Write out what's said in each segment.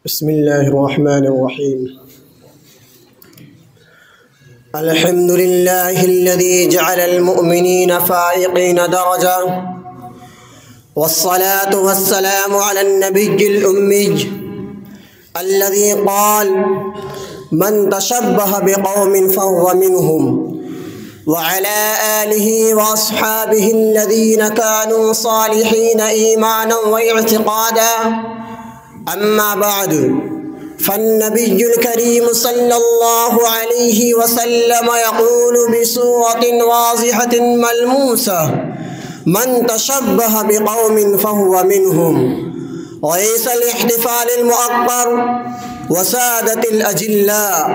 بسم الله الرحمن الرحيم. الحمد لله الذي جعل المؤمنين فائقين درجة، والصلاة والسلام على النبي الأمي الذي قال: من تشبه بقوم فهو منهم، وعلى آله وأصحابه الذين كانوا صالحين إيمانا واعتقادا. أما بعد، فالنبي الكريم صلى الله عليه وسلم يقول بصورة واضحة ملموسة: من تشبه بقوم فهو منهم. وليس الاحتفال المؤقر وسادة الأجلاء،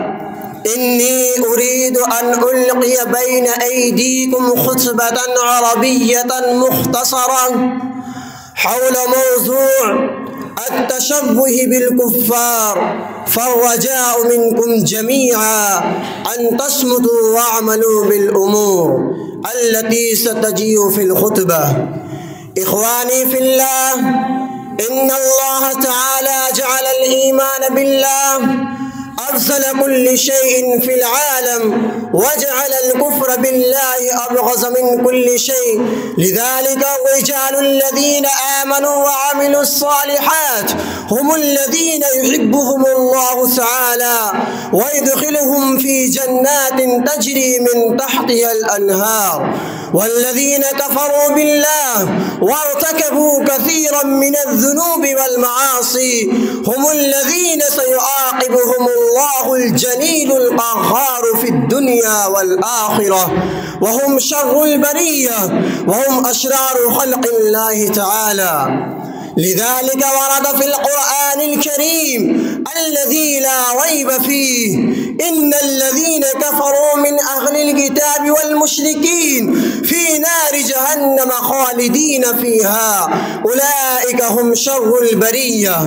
إني أريد أن ألقي بين أيديكم خطبة عربية مختصرة حول موضوع التشبه بالكفار، فالرجاء منكم جميعا أن تصمتوا واعملوا بالأمور التي ستجيء في الخطبة. إخواني في الله، إن الله تعالى جعل الإيمان بالله أفضل كل شيء في العالم، وجعل الكفر بالله أبغض من كل شيء. لذلك الرجال الذين آمنوا وعملوا الصالحات هم الذين يحبهم الله تعالى ويدخلهم في جنات تجري من تحتها الأنهار. والذين كفروا بالله وارتكبوا كثيرا من الذنوب والمعاصي هم الذين سيعاقبهم الله الجليل القهار في الدنيا والآخرة، وهم شر البرية وهم أشرار خلق الله تعالى. لذلك ورد في القرآن الكريم الذي لا ريب فيه: إن الذين كفروا من أهل الكتاب والمشركين في نار جهنم خالدين فيها، أولئك هم شر البرية.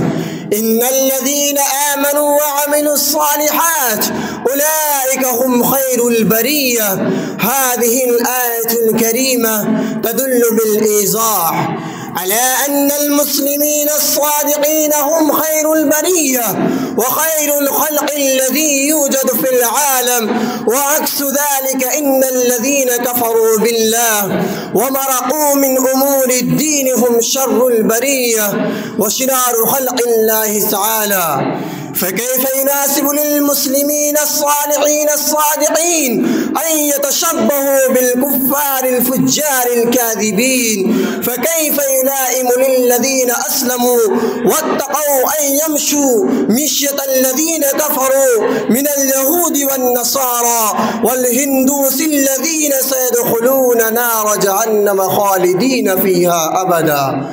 إن الذين آمنوا وعملوا الصالحات أولئك هم خير البرية. هذه الآية الكريمة تدل بالإيضاح على أن المسلمين الصادقين هم خير البرية وخير الخلق الذي يوجد في العالم، وعكس ذلك إن الذين كفروا بالله ومرقوا من أمور الدين هم شر البرية وشرار خلق الله تعالى. فكيف يناسب للمسلمين الصالحين الصادقين أن يتشبهوا بالكفار الفجار الكاذبين؟ فكيف يلائم للذين أسلموا واتقوا أن يمشوا مشية الذين كفروا من اليهود والنصارى والهندوس الذين سيدخلون نار جهنم خالدين فيها أبدا؟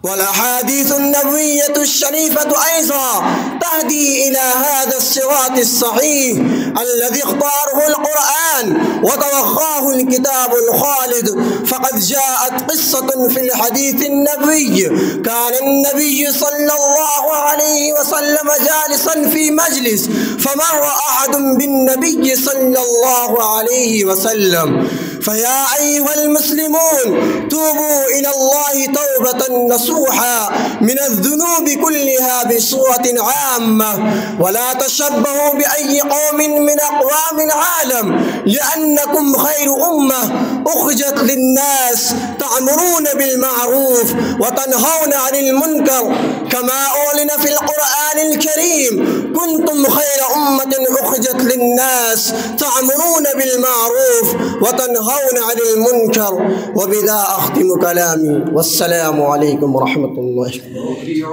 والأحاديث النبوية الشريفة أيضا تهدي إلى هذا الصراط الصحيح الذي اختاره القرآن وتوخاه الكتاب الخالد. فقد جاءت قصة في الحديث النبوي: كان النبي صلى الله عليه وسلم جالسا في مجلس، فمر أحد بالنبي صلى الله عليه وسلم: فيا أيها المسلمون، توبوا إلى الله توبة نصوحا من الذنوب كلها بصورة عامة، ولا تشبهوا بأي قوم من أقوام العالم، لأنكم خير أمة أخرجت للناس، تأمرون بالمعروف وتنهون عن المنكر، كما أعلن في القرآن الكريم: كنتم خير أمة أخرجت للناس تأمرون بالمعروف وتنهون عن المنكر. وبذا أختم كلامي، والسلام عليكم ورحمة الله.